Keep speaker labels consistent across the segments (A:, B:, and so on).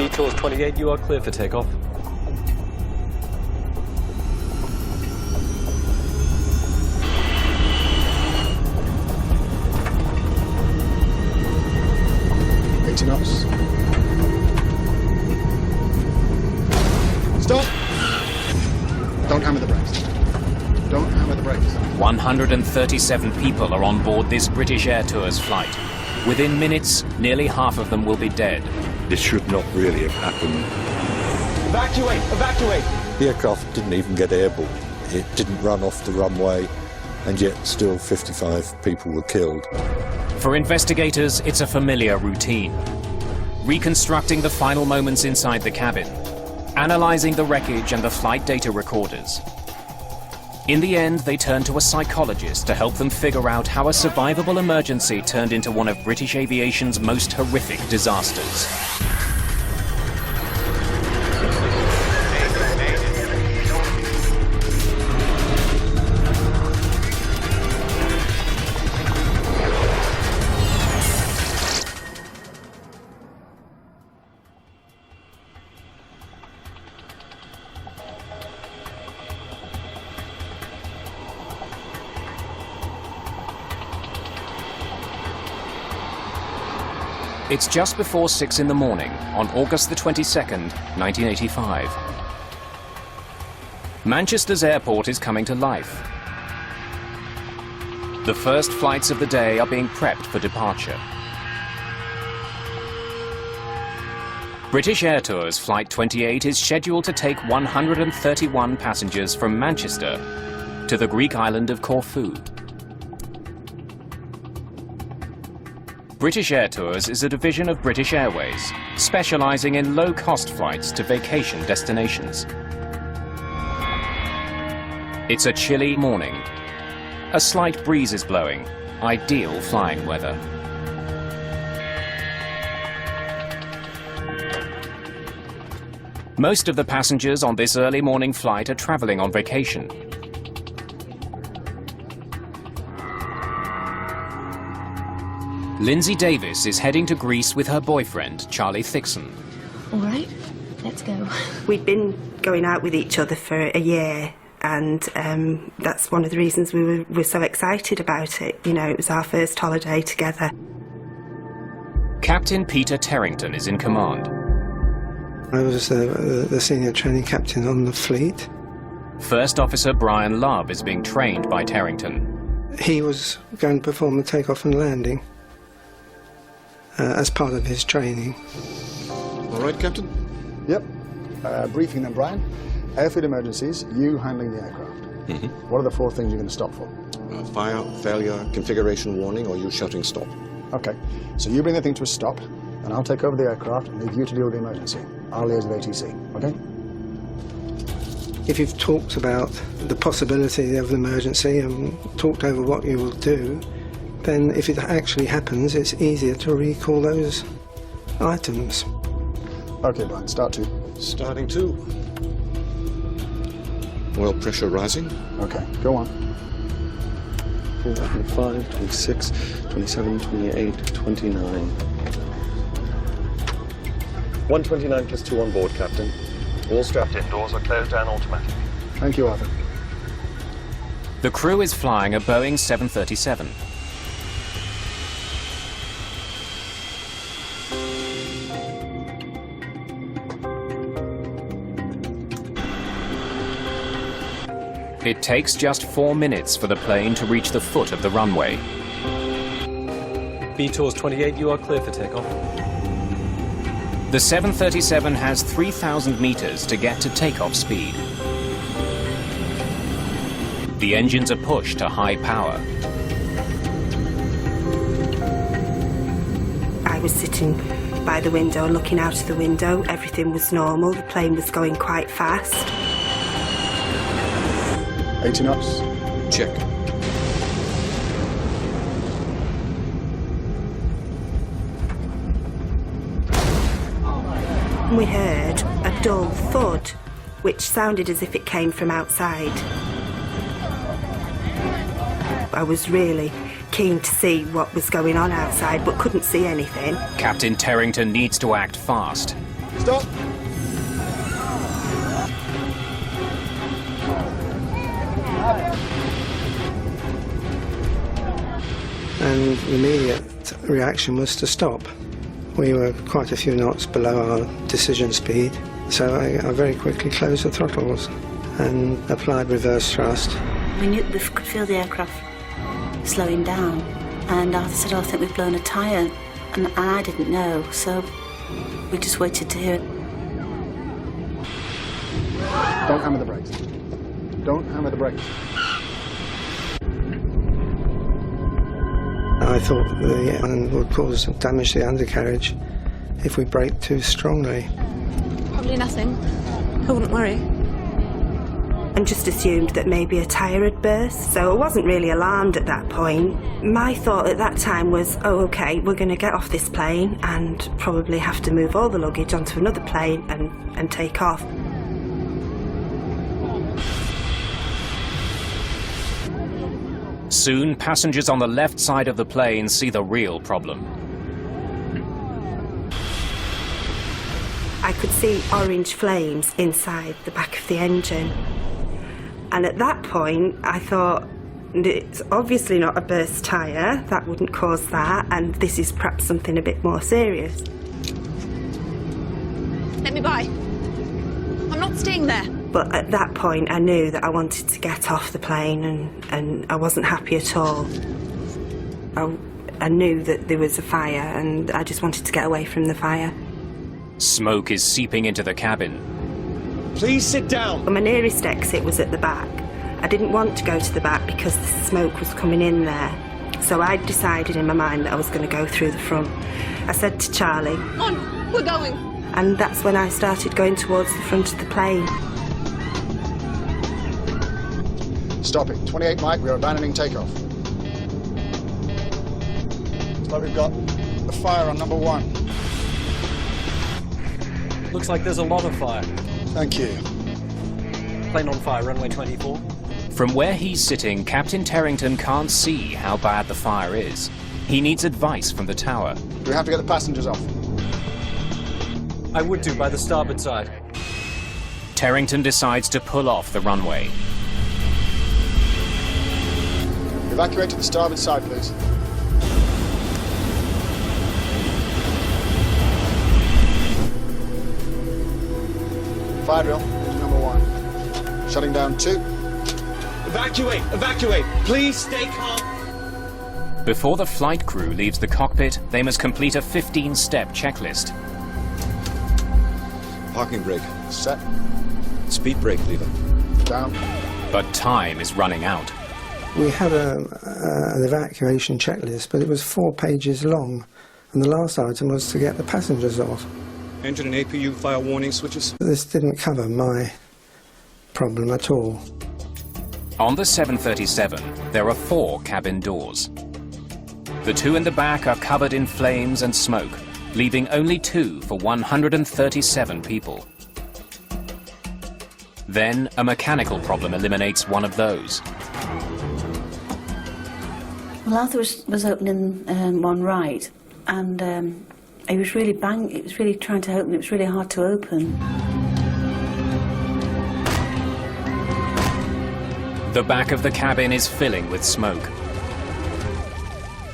A: Airtours 28, you are clear for takeoff.
B: Knots. Stop! Don't hammer the brakes. Don't hammer the brakes.
C: 137 people are on board this British Airtours flight. Within minutes, nearly half of them will be dead.
D: This should not really have happened.
A: Evacuate! Evacuate!
D: The aircraft didn't even get airborne. It didn't run off the runway, and yet still 55 people were killed.
C: For investigators, it's a familiar routine. Reconstructing the final moments inside the cabin, analyzing the wreckage and the flight data recorders. In the end, they turn to a psychologist to help them figure out how a survivable emergency turned into one of British aviation's most horrific disasters. It's just before 6 in the morning on August the 22nd, 1985. Manchester's airport is coming to life. The first flights of the day are being prepped for departure. British Airtours Flight 28 is scheduled to take 131 passengers from Manchester to the Greek island of Corfu. British Airtours is a division of British Airways, specializing in low-cost flights to vacation destinations. It's a chilly morning. A slight breeze is blowing, ideal flying weather. Most of the passengers on this early morning flight are traveling on vacation. Lindsay Davis is heading to Greece with her boyfriend, Charlie Thixon.
E: All right, let's go.
F: We'd been going out with each other for a year, and that's one of the reasons we were so excited about it. You know, it was our first holiday together.
C: Captain Peter Terrington is in command.
G: I was the senior training captain on the fleet.
C: First Officer Brian Love is being trained by Terrington.
G: He was going to perform the takeoff and landing as part of his training.
B: All right, Captain? Yep. Briefing then, Brian. Airfield emergencies, you handling the aircraft. What are the 4 things you're going to stop for?
H: Fire, failure, configuration warning, or you shutting stop.
B: Okay, so you bring the thing to a stop, and I'll take over the aircraft and leave you to deal with the emergency. I'll liaise with ATC, okay?
G: If you've talked about the possibility of an emergency and talked over what you will do, then if it actually happens, it's easier to recall those items.
B: Okay, Brian, start 2.
H: Starting 2. Oil pressure rising.
B: Okay, go on.
I: 25, 26, 27, 28, 29. 129 plus 2 on board, Captain. All strapped in, doors are closed and automatic.
B: Thank you, Arthur.
C: The crew is flying a Boeing 737. It takes just 4 minutes for the plane to reach the foot of the runway.
A: Airtours 28, you are clear for takeoff.
C: The 737 has 3,000 meters to get to takeoff speed. The engines are pushed to high power.
F: I was sitting by the window, looking out of the window. Everything was normal. The plane was going quite fast.
B: 80 knots.
H: Check.
F: We heard a dull thud, which sounded as if it came from outside. I was really keen to see what was going on outside, but couldn't see anything.
C: Captain Terrington needs to act fast.
B: Stop.
G: And the immediate reaction was to stop. We were quite a few knots below our decision speed, so I very quickly closed the throttles and applied reverse thrust.
E: We could feel the aircraft slowing down, and Arthur said, "Oh, I think we've blown a tyre," and I didn't know, so we just waited to hear it.
B: Don't hammer the brakes. Don't hammer the brakes.
G: I thought the one would cause damage to the undercarriage if we brake too strongly.
J: Probably nothing. I wouldn't worry.
F: And just assumed that maybe a tyre had burst, so I wasn't really alarmed at that point. My thought at that time was, oh, okay, we're going to get off this plane and probably have to move all the luggage onto another plane and take off.
C: Soon, passengers on the left side of the plane see the real problem.
F: I could see orange flames inside the back of the engine. And at that point, I thought, it's obviously not a burst tyre, that wouldn't cause that, and this is perhaps something a bit more serious.
J: Let me by. I'm not staying there.
F: But at that point, I knew that I wanted to get off the plane, and I wasn't happy at all. I knew that there was a fire, and I just wanted to get away from the fire.
C: Smoke is seeping into the cabin.
A: Please sit down.
F: My nearest exit was at the back. I didn't want to go to the back because the smoke was coming in there. So I decided in my mind that I was going to go through the front. I said to Charlie,
J: On, we're going.
F: and that's when I started going towards the front of the plane.
B: Stop it. 28 Mike, we are abandoning takeoff. Looks like we've got a fire on number 1.
A: Looks like there's a lot of fire.
B: Thank you.
A: Plane on fire, runway 24.
C: From where he's sitting, Captain Terrington can't see how bad the fire is. He needs advice from the tower.
B: Do we have to get the passengers off?
A: I would do by the starboard side.
C: Terrington decides to pull off the runway.
B: Evacuate to the starboard side, please. Fire drill, here's number 1. Shutting down 2.
A: Evacuate! Evacuate! Please stay calm.
C: Before the flight crew leaves the cockpit, they must complete a 15-step checklist.
H: Parking brake.
B: Set.
H: Speed brake lever.
B: Down.
C: But time is running out.
G: We had an evacuation checklist, but it was 4 pages long, and the last item was to get the passengers off.
H: Engine and APU fire warning switches.
G: This didn't cover my problem at all.
C: On the 737, there are 4 cabin doors. The 2 in the back are covered in flames and smoke, leaving only 2 for 137 people. Then, a mechanical problem eliminates one of those.
E: Well, Arthur was opening one right, and he was really it was really trying to open, it was really hard to open.
C: The back of the cabin is filling with smoke.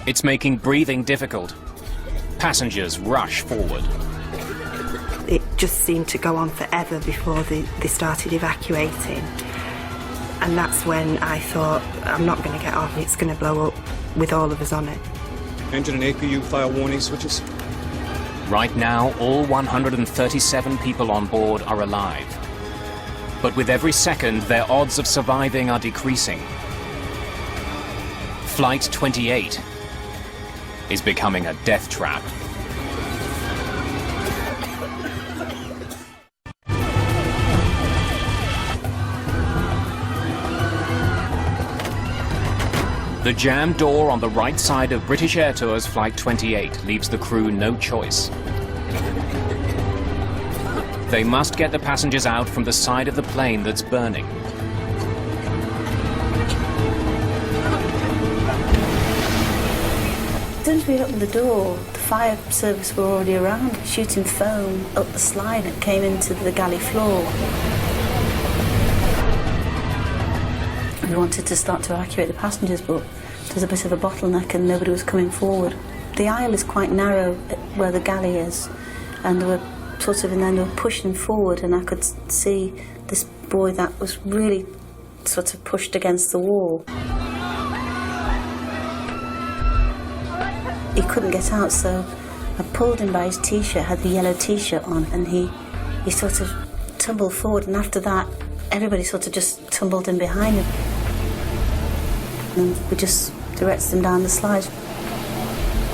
C: It's making breathing difficult. Passengers rush forward.
F: It just seemed to go on forever before they started evacuating. And that's when I thought, I'm not going to get off, it's going to blow up with all of us on it.
H: Engine and APU fire warning switches.
C: Right now, all 137 people on board are alive. But with every second, their odds of surviving are decreasing. Flight 28 is becoming a death trap. The jammed door on the right side of British Airtours Flight 28 leaves the crew no choice. They must get the passengers out from the side of the plane that's burning.
E: As soon as we opened the door, the fire service were already around, shooting foam up the slide that came into the galley floor. We wanted to start to evacuate the passengers, but there's a bit of a bottleneck and nobody was coming forward. The aisle is quite narrow where the galley is, and they were sort of, and then they were pushing forward, and I could see this boy that was really sort of pushed against the wall. He couldn't get out, so I pulled him by his t-shirt, had the yellow t-shirt on, and he sort of tumbled forward, and after that everybody sort of just tumbled in behind him. And we just directed him down the slide.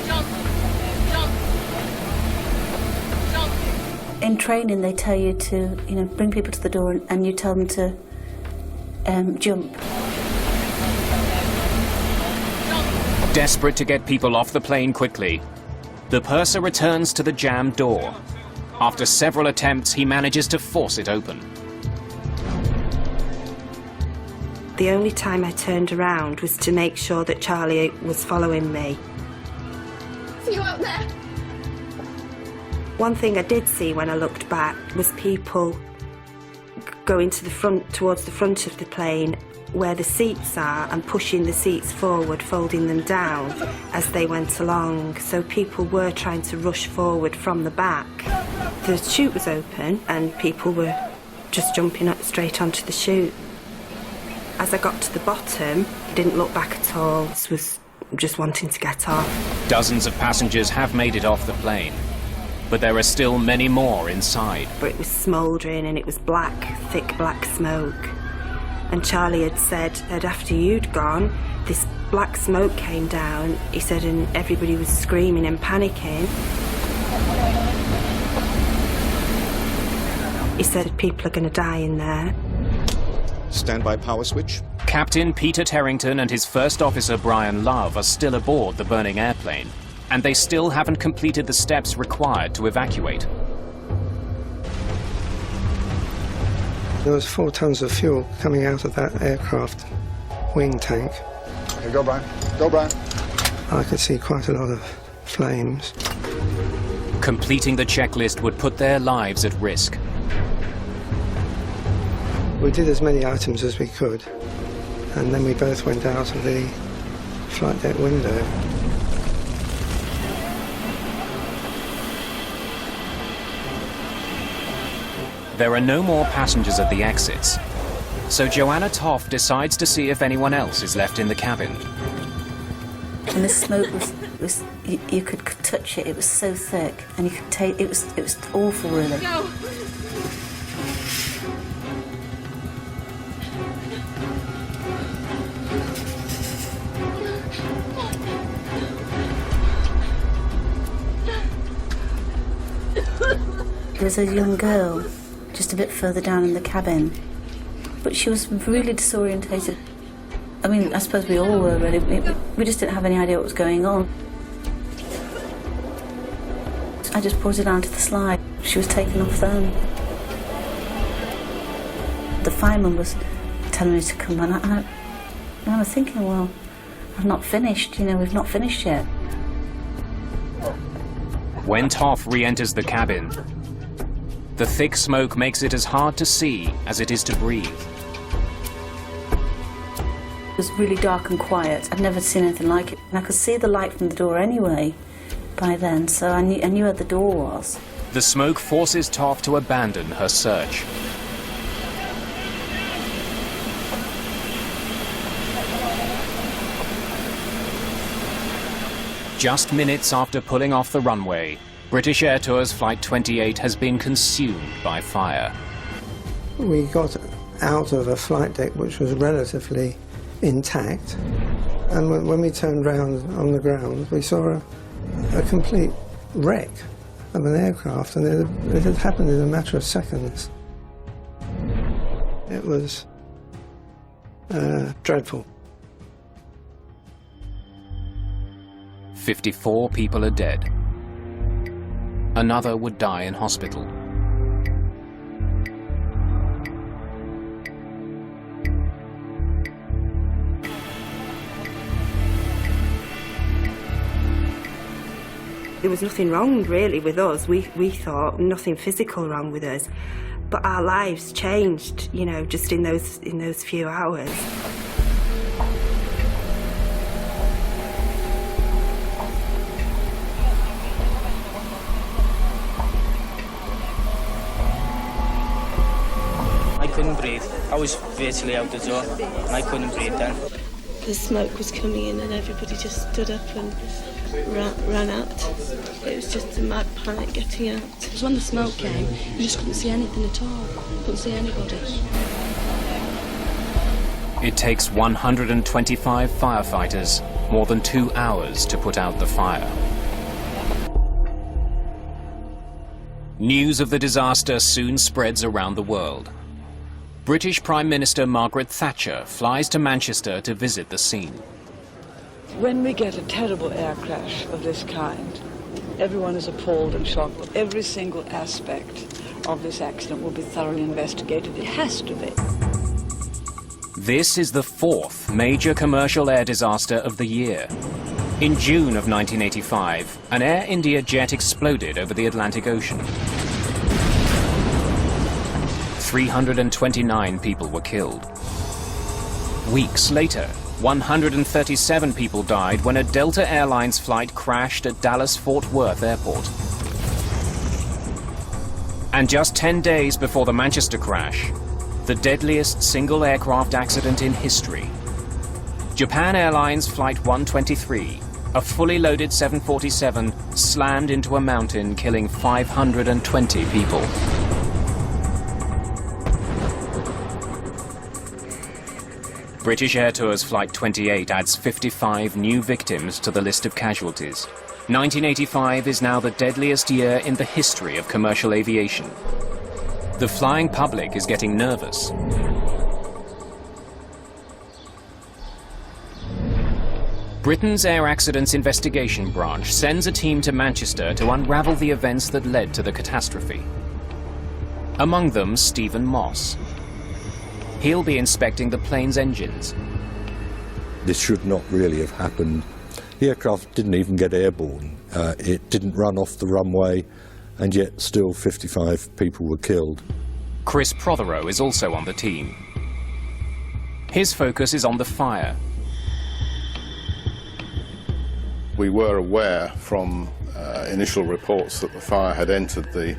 J: Jump! Jump! Jump!
E: In training they tell you to, bring people to the door and you tell them to jump.
C: Desperate to get people off the plane quickly, the purser returns to the jammed door. After several attempts, he manages to force it open.
F: The only time I turned around was to make sure that Charlie was following me.
J: See you out there!
F: One thing I did see when I looked back was people going to the front, towards the front of the plane where the seats are, and pushing the seats forward, folding them down as they went along. So people were trying to rush forward from the back. The chute was open and people were just jumping up straight onto the chute. As I got to the bottom, I didn't look back at all. I was just wanting to get off.
C: Dozens of passengers have made it off the plane, but there are still many more inside.
F: But it was smouldering and it was black, thick black smoke. And Charlie had said that after you'd gone, this black smoke came down, he said, and everybody was screaming and panicking. He said people are going to die in there.
H: Standby power switch.
C: Captain Peter Terrington and his first officer Brian Love are still aboard the burning airplane, and they still haven't completed the steps required to evacuate.
G: There was 4 tons of fuel coming out of that aircraft wing tank.
B: Okay, go, Brian. Go, Brian.
G: I could see quite a lot of flames.
C: Completing the checklist would put their lives at risk.
G: We did as many items as we could, and then we both went out of the flight deck window.
C: There are no more passengers at the exits, so Joanna Toff decides to see if anyone else is left in the cabin.
E: And the smoke was you could touch it. It was so thick, and you could take it was awful, really.
J: Go!
E: There was a young girl just a bit further down in the cabin, but she was really disorientated. I mean, I suppose we all were, really. We just didn't have any idea what was going on. I just brought her down to the slide. She was taken off then. The fireman was telling me to come on, and I was thinking, well, I've not finished, we've not finished yet.
C: When Toff re-enters the cabin, the thick smoke makes it as hard to see as it is to breathe.
E: It was really dark and quiet. I'd never seen anything like it. And I could see the light from the door anyway by then, so I knew where the door was.
C: The smoke forces Toff to abandon her search. Just minutes after pulling off the runway, British Airtours Flight 28 has been consumed by fire.
G: We got out of a flight deck which was relatively intact, and when we turned round on the ground, we saw a complete wreck of an aircraft, and it had happened in a matter of seconds. It was dreadful.
C: 54 people are dead. Another would die in hospital.
F: There was nothing wrong really with us. We thought nothing physical wrong with us, but our lives changed, you know, just in those few hours.
K: I couldn't breathe. I was virtually out the door and I couldn't breathe then.
L: The smoke was coming in and everybody just stood up and ran out. It was just a mad panic getting out.
M: Because when the smoke came, you just couldn't see anything at all. Couldn't see anybody.
C: It takes 125 firefighters more than 2 hours to put out the fire. News of the disaster soon spreads around the world. British Prime Minister Margaret Thatcher flies to Manchester to visit the scene.
N: When we get a terrible air crash of this kind, everyone is appalled and shocked. Every single aspect of this accident will be thoroughly investigated. It has to be.
C: This is the 4th major commercial air disaster of the year. In June of 1985, an Air India jet exploded over the Atlantic Ocean. 329 people were killed. Weeks later, 137 people died when a Delta Airlines flight crashed at Dallas-Fort Worth Airport. And just 10 days before the Manchester crash, the deadliest single aircraft accident in history. Japan Airlines Flight 123, a fully loaded 747, slammed into a mountain, killing 520 people. British Airtours Flight 28 adds 55 new victims to the list of casualties. 1985 is now the deadliest year in the history of commercial aviation. The flying public is getting nervous. Britain's Air Accidents Investigation Branch sends a team to Manchester to unravel the events that led to the catastrophe. Among them, Stephen Moss. He'll be inspecting the plane's engines.
D: This should not really have happened. The aircraft didn't even get airborne. It didn't run off the runway, and yet still 55 people were killed.
C: Chris Prothero is also on the team. His focus is on the fire.
O: We were aware from initial reports that the fire had entered the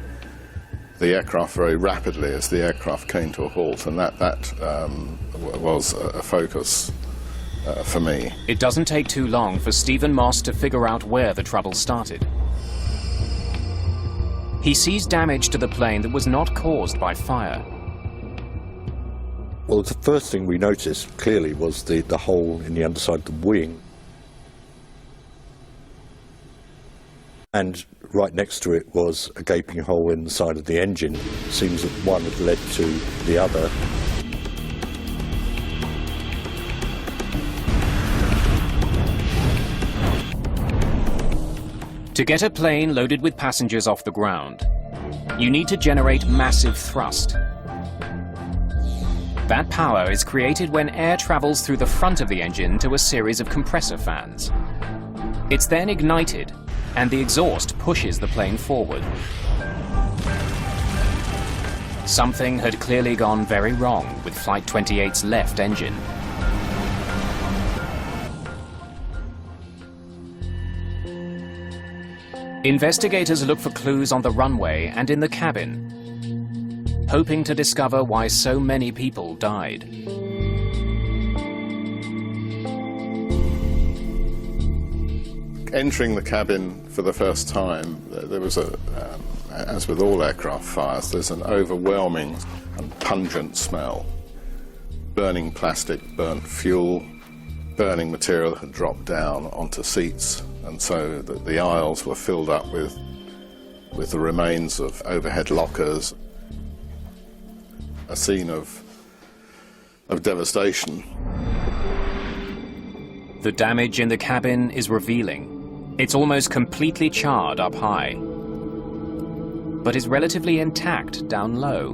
O: aircraft very rapidly as the aircraft came to a halt, and that was a focus for me.
C: It doesn't take too long for Stephen Moss to figure out where the trouble started. He sees damage to the plane that was not caused by fire.
D: Well, the first thing we noticed clearly was the hole in the underside of the wing. And right next to it was a gaping hole in the side of the engine. It seems that one had led to the other.
C: To get a plane loaded with passengers off the ground, you need to generate massive thrust. That power is created when air travels through the front of the engine to a series of compressor fans. It's then ignited, and the exhaust pushes the plane forward. Something had clearly gone very wrong with Flight 28's left engine. Investigators look for clues on the runway and in the cabin, hoping to discover why so many people died.
O: Entering the cabin for the first time, there was as with all aircraft fires, there's an overwhelming and pungent smell. Burning plastic, burnt fuel, burning material had dropped down onto seats, and so the aisles were filled up with the remains of overhead lockers. A scene of devastation.
C: The damage in the cabin is revealing. It's almost completely charred up high, but is relatively intact down low.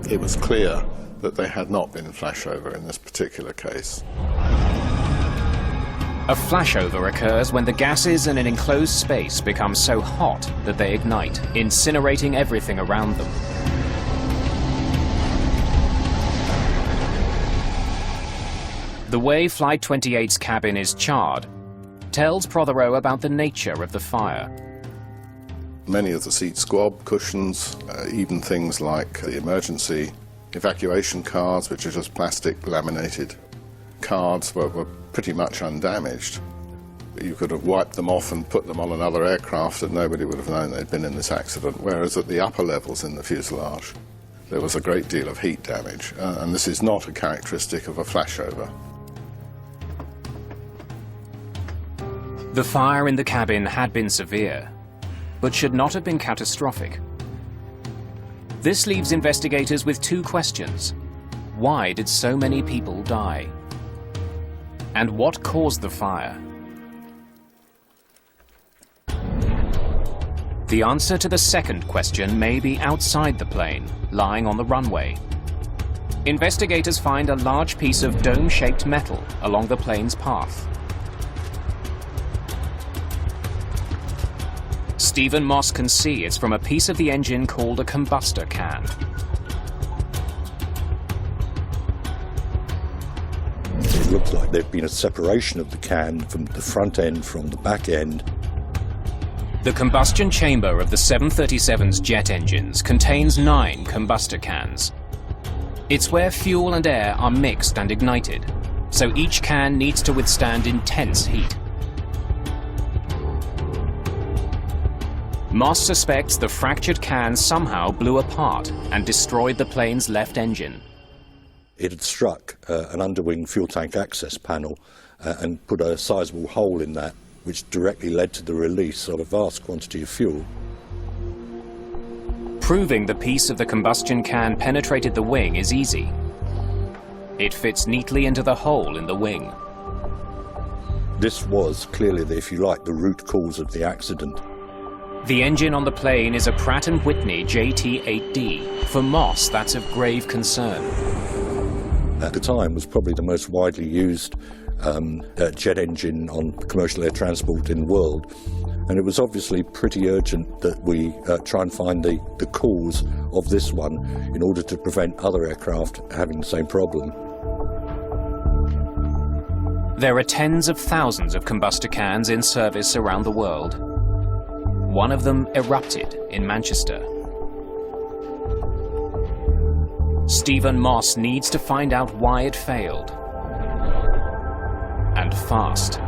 O: It was clear that there had not been flashover in this particular case.
C: A flashover occurs when the gases in an enclosed space become so hot that they ignite, incinerating everything around them. The way Flight 28's cabin is charred tells Prothero about the nature of the fire.
O: Many of the seats squab, cushions, even things like the emergency evacuation cards, which are just plastic laminated cards, were pretty much undamaged. You could have wiped them off and put them on another aircraft and nobody would have known they'd been in this accident, whereas at the upper levels in the fuselage there was a great deal of heat damage, and this is not a characteristic of a flashover.
C: The fire in the cabin had been severe, but should not have been catastrophic. This leaves investigators with two questions. Why did so many people die? And what caused the fire? The answer to the second question may be outside the plane, lying on the runway. Investigators find a large piece of dome-shaped metal along the plane's path. Stephen Moss can see it's from a piece of the engine called a combustor can.
D: It looks like there'd been a separation of the can from the front end from the back end.
C: The combustion chamber of the 737's jet engines contains 9 combustor cans. It's where fuel and air are mixed and ignited, so each can needs to withstand intense heat. Moss suspects the fractured can somehow blew apart and destroyed the plane's left engine.
D: It had struck an underwing fuel tank access panel and put a sizable hole in that, which directly led to the release of a vast quantity of fuel.
C: Proving the piece of the combustion can penetrated the wing is easy. It fits neatly into the hole in the wing.
D: This was clearly, if you like, the root cause of the accident.
C: The engine on the plane is a Pratt & Whitney JT8D. For Moss, that's of grave concern.
D: At the time, was probably the most widely used jet engine on commercial air transport in the world. And it was obviously pretty urgent that we try and find the cause of this one in order to prevent other aircraft having the same problem.
C: There are tens of thousands of combustor cans in service around the world. One of them erupted in Manchester. Stephen Moss needs to find out why it failed. And fast.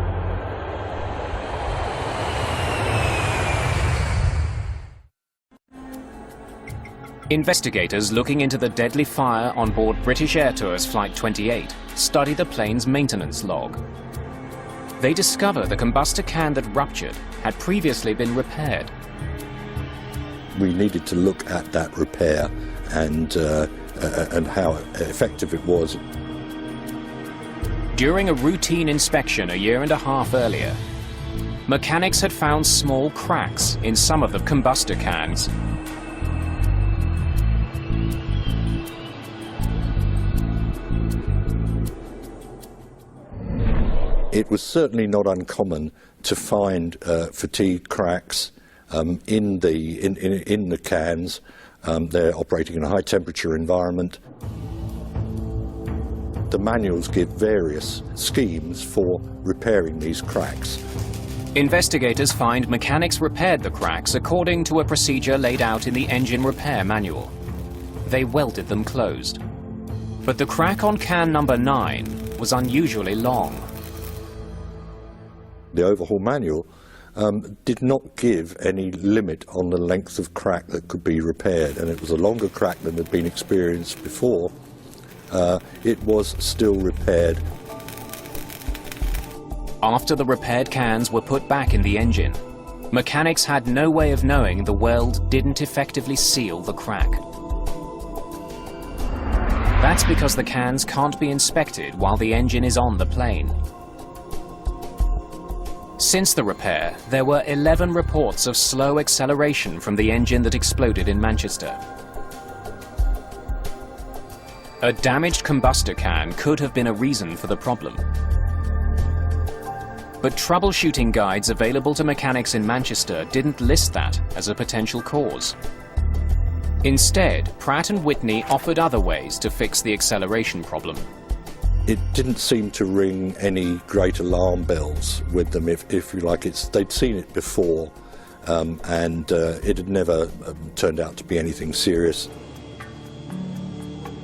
C: Investigators looking into the deadly fire on board British Airtours Flight 28 study the plane's maintenance log. They discover the combustor can that ruptured had previously been repaired.
D: We needed to look at that repair and how effective it was.
C: During a routine inspection a year and a half earlier, mechanics had found small cracks in some of the combustor cans.
D: It was certainly not uncommon to find fatigue cracks in the cans. They're operating in a high temperature environment. The manuals give various schemes for repairing these cracks.
C: Investigators find mechanics repaired the cracks according to a procedure laid out in the engine repair manual. They welded them closed. But the crack on can number 9 was unusually long.
D: The overhaul manual did not give any limit on the length of crack that could be repaired, and it was a longer crack than had been experienced before. It was still repaired.
C: After the repaired cans were put back in the engine, mechanics had no way of knowing the weld didn't effectively seal the crack. That's because the cans can't be inspected while the engine is on the plane. Since the repair, there were 11 reports of slow acceleration from the engine that exploded in Manchester. A damaged combustor can could have been a reason for the problem. But troubleshooting guides available to mechanics in Manchester didn't list that as a potential cause. Instead, Pratt & Whitney offered other ways to fix the acceleration problem.
D: It didn't seem to ring any great alarm bells with them, if you like. They'd seen it before, and it had never turned out to be anything serious.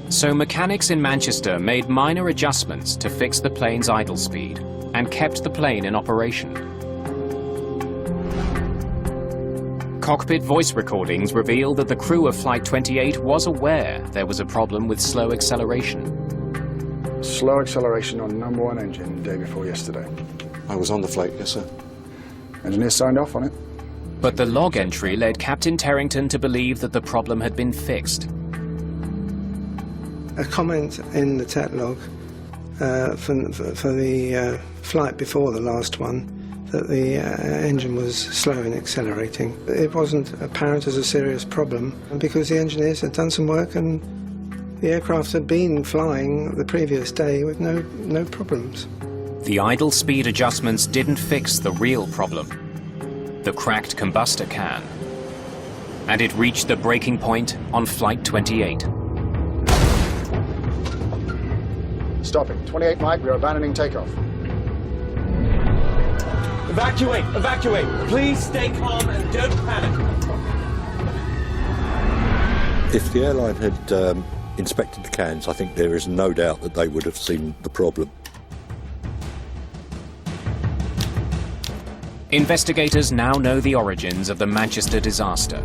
C: So mechanics in Manchester made minor adjustments to fix the plane's idle speed and kept the plane in operation. Cockpit voice recordings reveal that the crew of Flight 28 was aware there was a problem with slow acceleration.
B: Slow acceleration on number 1 engine the day before yesterday.
H: I was on the flight, yes, sir.
B: Engineer signed off on it.
C: But the log entry led Captain Terrington to believe that the problem had been fixed.
G: A comment in the TET log for the flight before the last one that the engine was slow in accelerating. It wasn't apparent as a serious problem because the engineers had done some work and the aircraft had been flying the previous day with no problems.
C: The idle speed adjustments didn't fix the real problem, the cracked combustor can. And it reached the breaking point on Flight 28.
B: Stopping. 28 Mike, we are abandoning takeoff.
P: Evacuate! Evacuate! Please stay calm and don't panic.
D: If the airline had inspected the cans, I think there is no doubt that they would have seen the problem.
C: Investigators now know the origins of the Manchester disaster.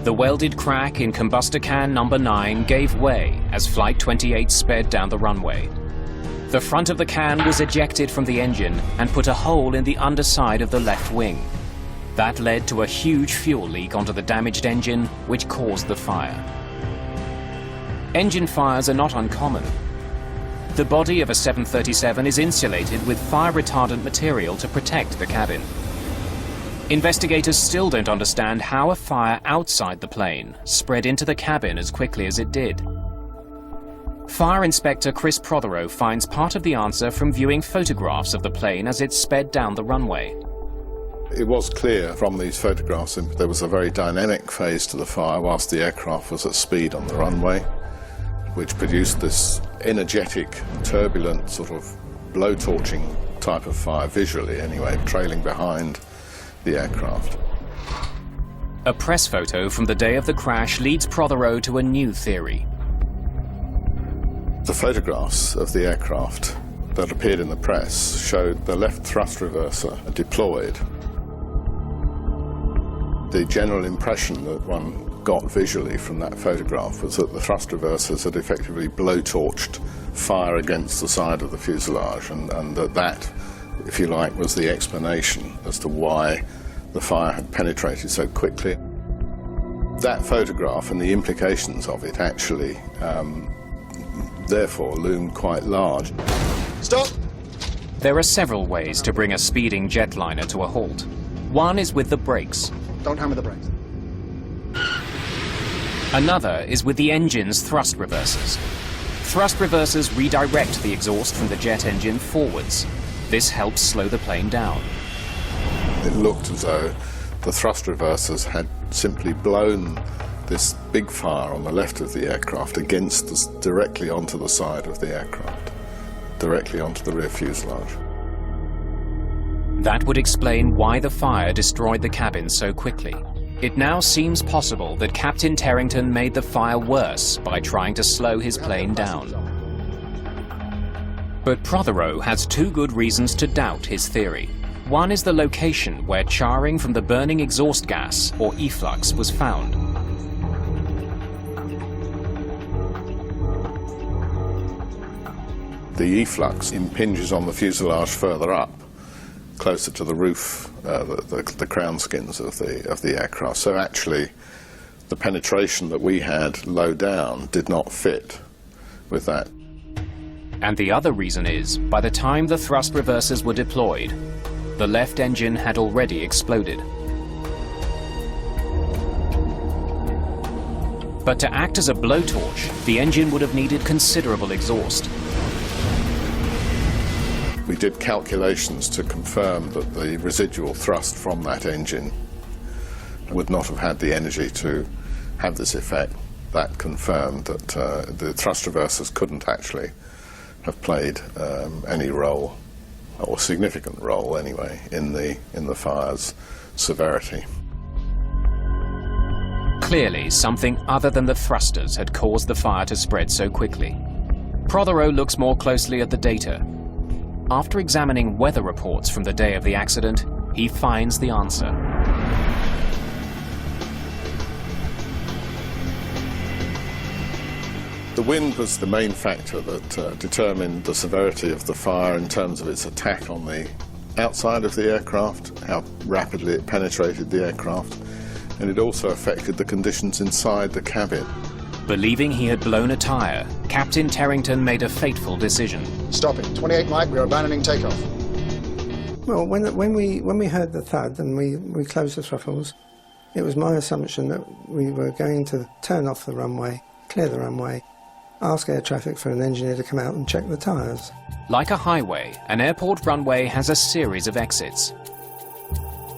C: The welded crack in combustor can number 9 gave way as Flight 28 sped down the runway. The front of the can was ejected from the engine and put a hole in the underside of the left wing. That led to a huge fuel leak onto the damaged engine, which caused the fire. Engine fires are not uncommon. The body of a 737 is insulated with fire-retardant material to protect the cabin. Investigators still don't understand how a fire outside the plane spread into the cabin as quickly as it did. Fire Inspector Chris Prothero finds part of the answer from viewing photographs of the plane as it sped down the runway.
O: It was clear from these photographs that there was a very dynamic phase to the fire whilst the aircraft was at speed on the runway, which produced this energetic, turbulent, sort of blowtorching type of fire, visually anyway, trailing behind the aircraft.
C: A press photo from the day of the crash leads Prothero to a new theory.
O: The photographs of the aircraft that appeared in the press showed the left thrust reverser deployed. The general impression that one got visually from that photograph was that the thrust reversers had effectively blowtorched fire against the side of the fuselage, and that, if you like, was the explanation as to why the fire had penetrated so quickly. That photograph and the implications of it actually therefore loomed quite large.
B: Stop!
C: There are several ways to bring a speeding jetliner to a halt. One is with the brakes.
B: Don't hammer the brakes.
C: Another is with the engine's thrust reversers. Thrust reversers redirect the exhaust from the jet engine forwards. This helps slow the plane down.
O: It looked as though the thrust reversers had simply blown this big fire on the left of the aircraft directly onto the side of the aircraft, directly onto the rear fuselage.
C: That would explain why the fire destroyed the cabin so quickly. It now seems possible that Captain Terrington made the fire worse by trying to slow his plane down. But Prothero has two good reasons to doubt his theory. One is the location where charring from the burning exhaust gas, or efflux, was found.
O: The efflux impinges on the fuselage further up, closer to the roof, the crown skins of the aircraft. So actually, the penetration that we had low down did not fit with that.
C: And the other reason is, by the time the thrust reversers were deployed, the left engine had already exploded. But to act as a blowtorch, the engine would have needed considerable exhaust.
O: We did calculations to confirm that the residual thrust from that engine would not have had the energy to have this effect. That confirmed that the thrust reversers couldn't actually have played any role, or significant role anyway, in the fire's severity.
C: Clearly, something other than the thrusters had caused the fire to spread so quickly. Prothero looks more closely at the data. After examining weather reports from the day of the accident, he finds the answer.
O: The wind was the main factor that determined the severity of the fire in terms of its attack on the outside of the aircraft, how rapidly it penetrated the aircraft, and it also affected the conditions inside the cabin.
C: Believing he had blown a tyre, Captain Terrington made a fateful decision.
B: Stop it. 28 Mike, we are abandoning takeoff.
G: Well, when we heard the thud and we closed the throttles, it was my assumption that we were going to turn off the runway, clear the runway, ask air traffic for an engineer to come out and check the tyres.
C: Like a highway, an airport runway has a series of exits.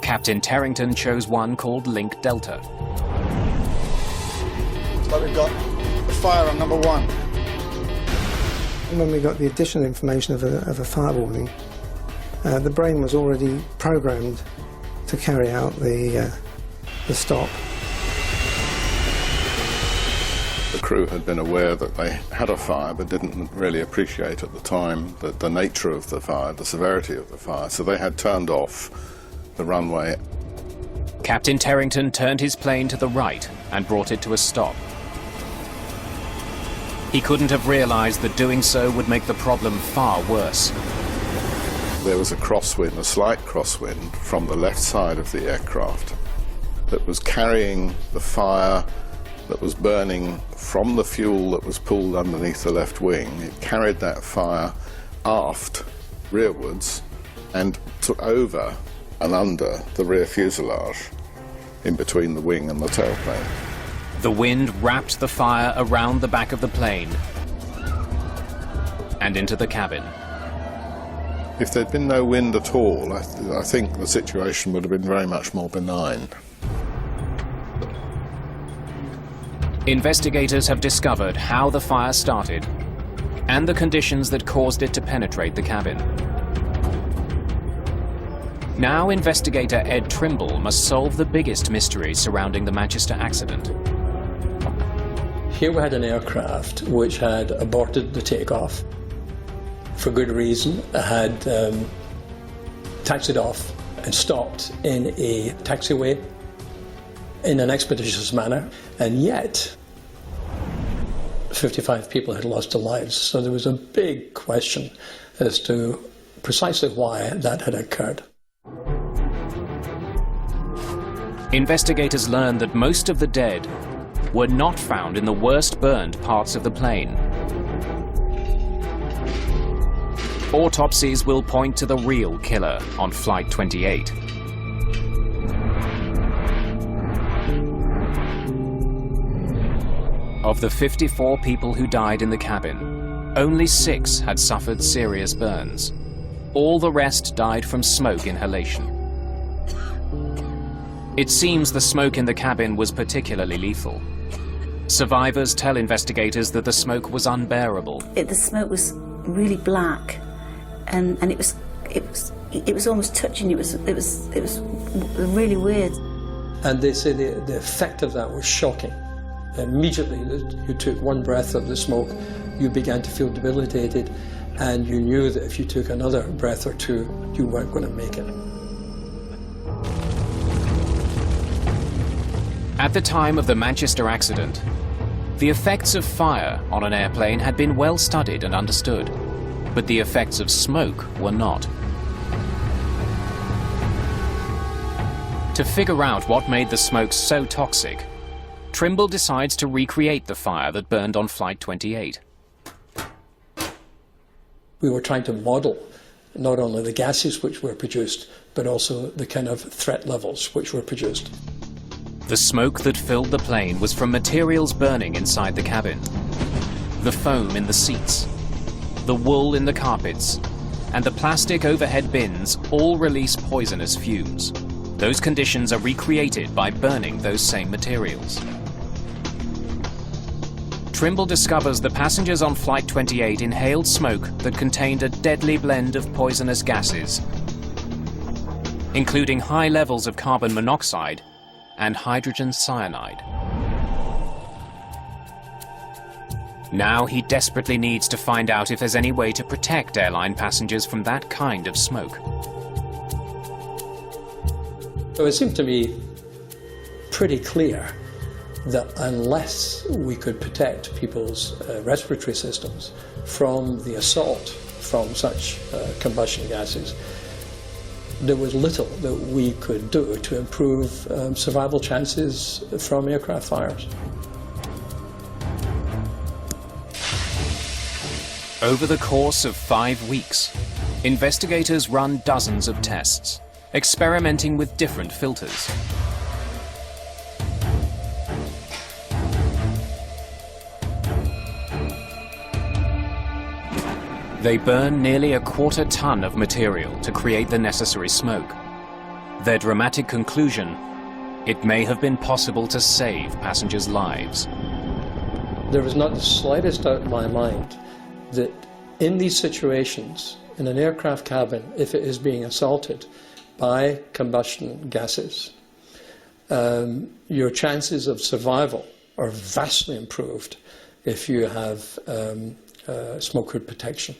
C: Captain Terrington chose one called Link Delta.
B: So we've got the fire on number 1.
G: When we got the additional information of a fire warning, the brain was already programmed to carry out the stop.
O: The crew had been aware that they had a fire, but didn't really appreciate at the time the nature of the fire, the severity of the fire, so they had turned off the runway.
C: Captain Terrington turned his plane to the right and brought it to a stop. He couldn't have realized that doing so would make the problem far worse.
O: There was a crosswind, a slight crosswind, from the left side of the aircraft that was carrying the fire that was burning from the fuel that was pulled underneath the left wing. It carried that fire aft, rearwards, and took over and under the rear fuselage, in between the wing and the tailplane.
C: The wind wrapped the fire around the back of the plane and into the cabin.
O: If there'd been no wind at all, I think the situation would have been very much more benign.
C: Investigators have discovered how the fire started and the conditions that caused it to penetrate the cabin. Now investigator Ed Trimble must solve the biggest mystery surrounding the Manchester accident.
Q: Here we had an aircraft which had aborted the takeoff for good reason, had taxied off and stopped in a taxiway in an expeditious manner, and yet 55 people had lost their lives. So there was a big question as to precisely why that had occurred.
C: Investigators learned that most of the dead were not found in the worst burned parts of the plane. Autopsies will point to the real killer on Flight 28. Of the 54 people who died in the cabin, only 6 had suffered serious burns. All the rest died from smoke inhalation. It seems the smoke in the cabin was particularly lethal. Survivors tell investigators that the smoke was unbearable.
E: The smoke was really black, and it was almost touching. It was really weird.
Q: And they say the effect of that was shocking. Immediately that you took one breath of the smoke, you began to feel debilitated, and you knew that if you took another breath or two, you weren't going to make it.
C: At the time of the Manchester accident, the effects of fire on an airplane had been well studied and understood, but the effects of smoke were not. To figure out what made the smoke so toxic, Trimble decides to recreate the fire that burned on Flight 28.
Q: We were trying to model not only the gases which were produced, but also the kind of threat levels which were produced.
C: The smoke that filled the plane was from materials burning inside the cabin. The foam in the seats, the wool in the carpets, and the plastic overhead bins all release poisonous fumes. Those conditions are recreated by burning those same materials. Trimble discovers the passengers on Flight 28 inhaled smoke that contained a deadly blend of poisonous gases, including high levels of carbon monoxide and hydrogen cyanide. Now he desperately needs to find out if there's any way to protect airline passengers from that kind of smoke.
Q: So it seemed to me pretty clear that unless we could protect people's respiratory systems from the assault from such combustion gases, there was little that we could do to improve survival chances from aircraft fires.
C: Over the course of 5 weeks, investigators run dozens of tests, experimenting with different filters. They burn nearly 1/4 ton of material to create the necessary smoke. Their dramatic conclusion: it may have been possible to save passengers' lives.
Q: There was not the slightest doubt in my mind that in these situations, in an aircraft cabin, if it is being assaulted by combustion gases, your chances of survival are vastly improved if you have smoke hood protection.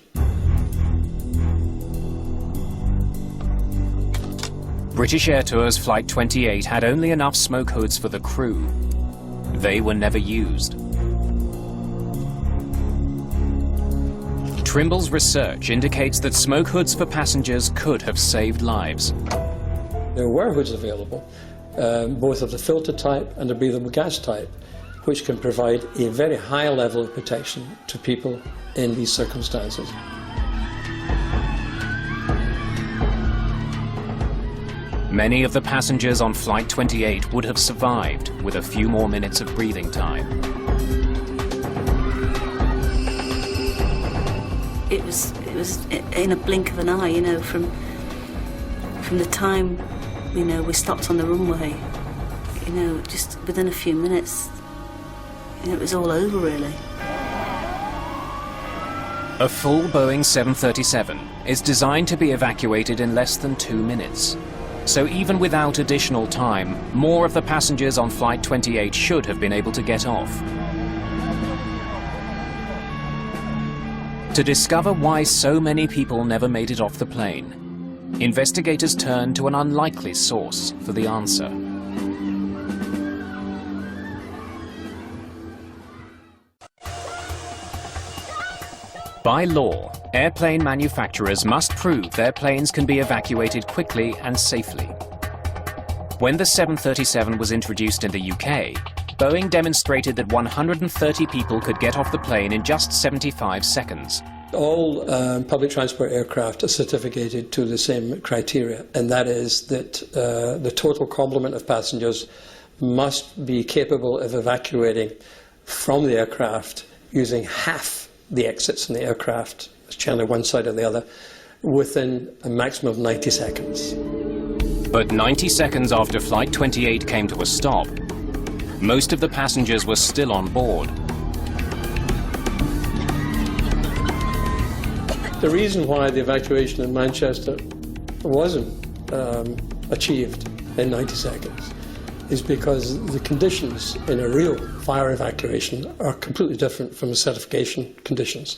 C: British Airtours Flight 28 had only enough smoke hoods for the crew. They were never used. Trimble's research indicates that smoke hoods for passengers could have saved lives.
Q: There were hoods available, both of the filter type and the breathable gas type, which can provide a very high level of protection to people in these circumstances.
C: Many of the passengers on Flight 28 would have survived with a few more minutes of breathing time.
E: It was in a blink of an eye, you know, from the time, you know, we stopped on the runway, you know, just within a few minutes, you know, it was all over, really.
C: A full Boeing 737 is designed to be evacuated in less than 2 minutes. So even without additional time, more of the passengers on Flight 28 should have been able to get off. To discover why so many people never made it off the plane, investigators turned to an unlikely source for the answer. By law, airplane manufacturers must prove their planes can be evacuated quickly and safely. When the 737 was introduced in the UK, Boeing demonstrated that 130 people could get off the plane in just 75 seconds.
Q: All public transport aircraft are certificated to the same criteria, and that is that the total complement of passengers must be capable of evacuating from the aircraft using half the exits in the aircraft, generally one side or the other, within a maximum of 90 seconds.
C: But 90 seconds after Flight 28 came to a stop, most of the passengers were still on board.
Q: The reason why the evacuation in Manchester wasn't achieved in 90 seconds is because the conditions in a real fire evacuation are completely different from the certification conditions.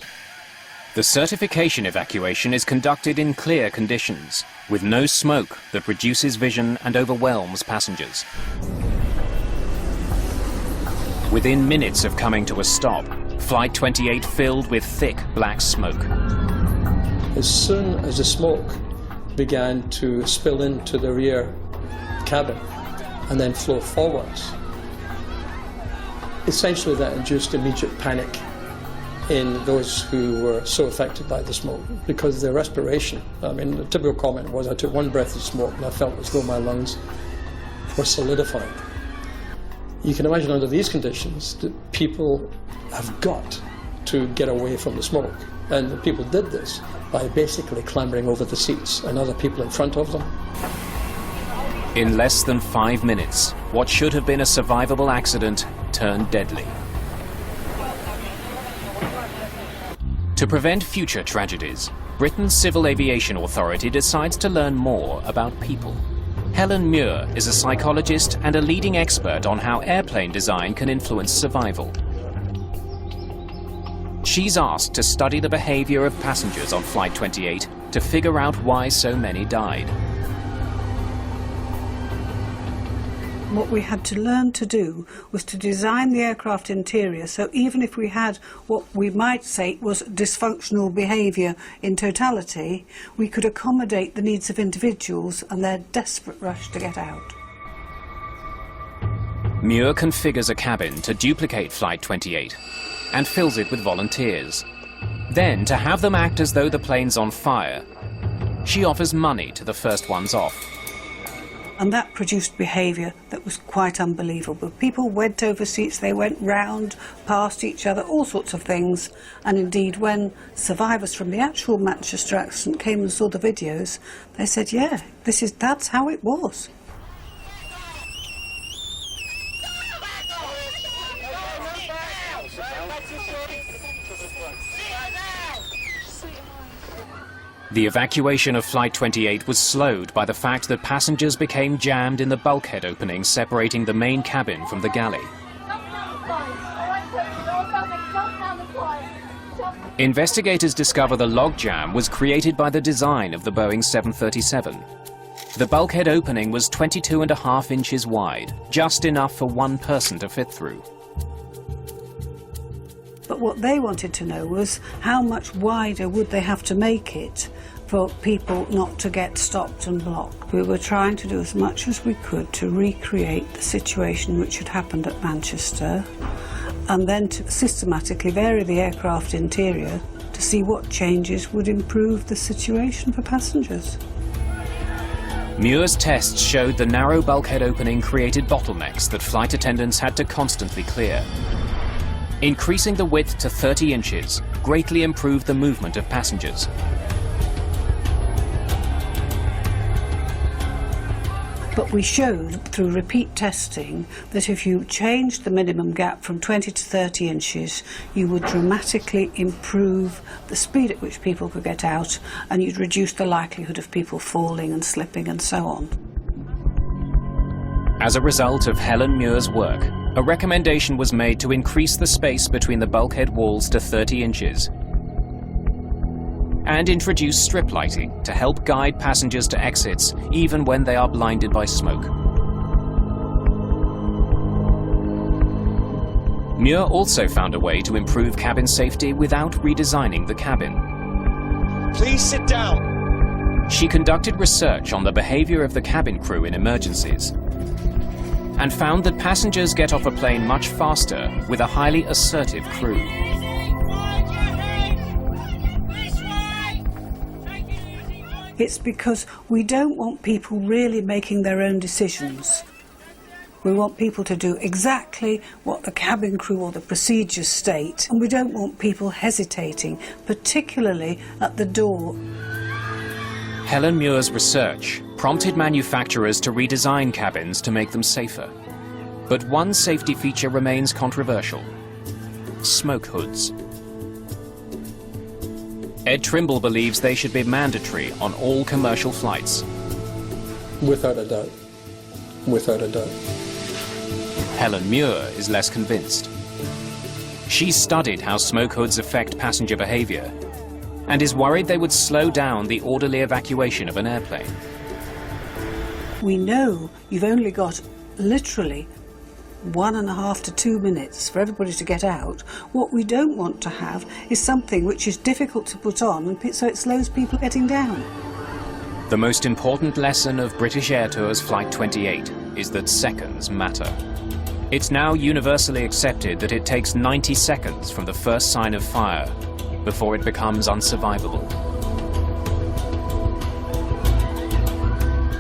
C: The certification evacuation is conducted in clear conditions, with no smoke that reduces vision and overwhelms passengers. Within minutes of coming to a stop, Flight 28 filled with thick black smoke.
Q: As soon as the smoke began to spill into the rear cabin and then flow forwards, essentially that induced immediate panic in those who were so affected by the smoke, because their respiration, I mean, the typical comment was, I took one breath of smoke and I felt as though my lungs were solidifying. You can imagine under these conditions that people have got to get away from the smoke. And the people did this by basically clambering over the seats and other people in front of them.
C: In less than 5 minutes, what should have been a survivable accident turned deadly. To prevent future tragedies, Britain's Civil Aviation Authority decides to learn more about people. Helen Muir is a psychologist and a leading expert on how airplane design can influence survival. She's asked to study the behavior of passengers on Flight 28 to figure out why so many died.
R: What we had to learn to do was to design the aircraft interior so even if we had what we might say was dysfunctional behaviour in totality, we could accommodate the needs of individuals and their desperate rush to get out.
C: Muir configures a cabin to duplicate Flight 28 and fills it with volunteers. Then, to have them act as though the plane's on fire, she offers money to the first ones off.
R: And that produced behaviour that was quite unbelievable. People went over seats, they went round, past each other, all sorts of things. And indeed, when survivors from the actual Manchester accident came and saw the videos, they said, yeah, that's how it was.
C: The evacuation of Flight 28 was slowed by the fact that passengers became jammed in the bulkhead opening separating the main cabin from the galley. Investigators discover the logjam was created by the design of the Boeing 737. The bulkhead opening was 22.5 inches wide, just enough for one person to fit through.
R: But what they wanted to know was how much wider would they have to make it for people not to get stopped and blocked. We were trying to do as much as we could to recreate the situation which had happened at Manchester and then to systematically vary the aircraft interior to see what changes would improve the situation for passengers.
C: Muir's tests showed the narrow bulkhead opening created bottlenecks that flight attendants had to constantly clear. Increasing the width to 30 inches greatly improved the movement of passengers.
R: But we showed through repeat testing that if you changed the minimum gap from 20 to 30 inches, you would dramatically improve the speed at which people could get out and you'd reduce the likelihood of people falling and slipping and so on.
C: As a result of Helen Muir's work, a recommendation was made to increase the space between the bulkhead walls to 30 inches and introduce strip lighting to help guide passengers to exits even when they are blinded by smoke. Muir also found a way to improve cabin safety without redesigning the cabin.
P: Please sit down.
C: She conducted research on the behavior of the cabin crew in emergencies and found that passengers get off a plane much faster with a highly assertive crew.
R: It's because we don't want people really making their own decisions. We want people to do exactly what the cabin crew or the procedures state, and we don't want people hesitating, particularly at the door.
C: Helen Muir's research prompted manufacturers to redesign cabins to make them safer. But one safety feature remains controversial: smoke hoods. Ed Trimble believes they should be mandatory on all commercial flights.
Q: Without a doubt. Without a doubt.
C: Helen Muir is less convinced. She's studied how smoke hoods affect passenger behavior and is worried they would slow down the orderly evacuation of an airplane.
R: We know you've only got literally 1.5 to 2 minutes for everybody to get out. What we don't want to have is something which is difficult to put on, and so it slows people getting down.
C: The most important lesson of British Airtours Flight 28 is that seconds matter. It's now universally accepted that it takes 90 seconds from the first sign of fire before it becomes unsurvivable.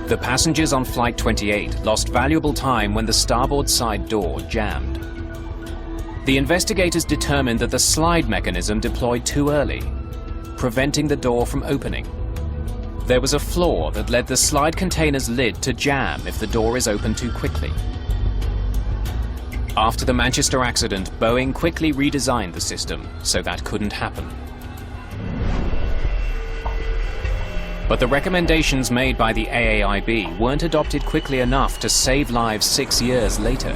C: The passengers on Flight 28 lost valuable time when the starboard side door jammed. The investigators determined that the slide mechanism deployed too early, preventing the door from opening. There was a flaw that led the slide container's lid to jam if the door is opened too quickly. After the Manchester accident, Boeing quickly redesigned the system so that couldn't happen. But the recommendations made by the AAIB weren't adopted quickly enough to save lives 6 years later.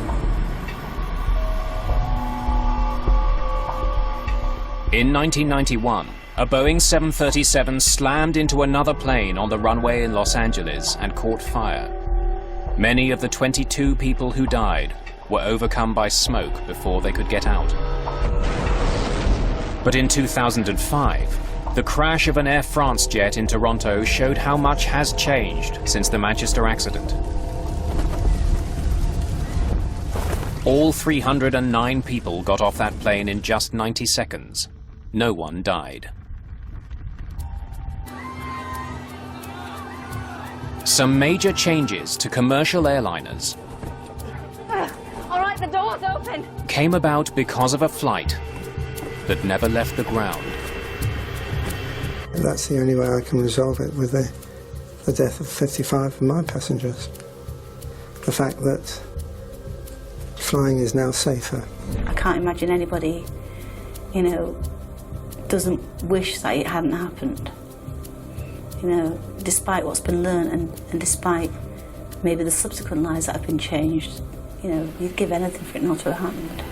C: In 1991, a Boeing 737 slammed into another plane on the runway in Los Angeles and caught fire. Many of the 22 people who died were overcome by smoke before they could get out. But in 2005, the crash of an Air France jet in Toronto showed how much has changed since the Manchester accident. All 309 people got off that plane in just 90 seconds. No one died. Some major changes to commercial airliners
J: All right, the door's open.
C: came about because of a flight that never left the ground.
G: That's the only way I can resolve it, with the death of 55 of my passengers. The fact that flying is now safer.
E: I can't imagine anybody, you know, doesn't wish that it hadn't happened. You know, despite what's been learned and despite maybe the subsequent lives that have been changed, you know, you'd give anything for it not to have happened.